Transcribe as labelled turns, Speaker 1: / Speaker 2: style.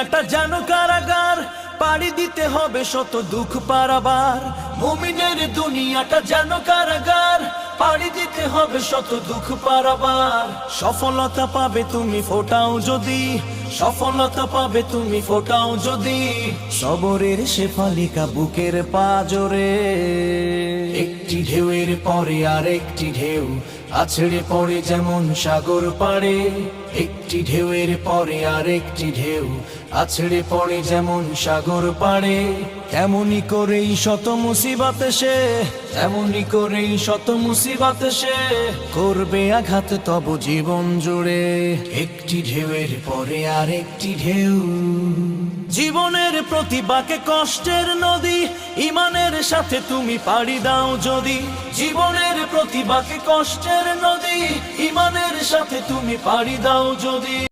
Speaker 1: দুনিয়াটা যেন কারাগার, পাড়ি দিতে হবে শত দুঃখ পারাবার। মুমিনের দুনিয়াটা যেন কারাগার, পাড়ি দিতে হবে শত দুঃখ পারাবার। সফলতা পাবে তুমি ফোটাও যদি, সফলতা পাবে তুমি ফোটাও যদি, সবরের শেফালিকা বুকের পাজরে। একটি ঢেউয়ের পরে আর একটি ঢেউ আছড়ে পড়ে যেমন সাগর পাড়ে। একটি ঢেউয়ের পরে আর একটি ঢেউ আছড়ে পড়ে যেমন সাগর পাড়ে। তেমনি করেই শত মুসিবত সে, তেমনি করেই শত মুসিবত সে করবে আঘাত তব জীবন জুড়ে। একটি ঢেউয়ের পরে আর একটি ঢেউ। জীবনের প্রতিবাকে কষ্টের নদী, ইমানের সাথে তুমি পাড়ি দাও যদি। জীবনের প্রতিবাকে কষ্টের নদী, ইমানের সাথে তুমি পাড়ি দাও যদি।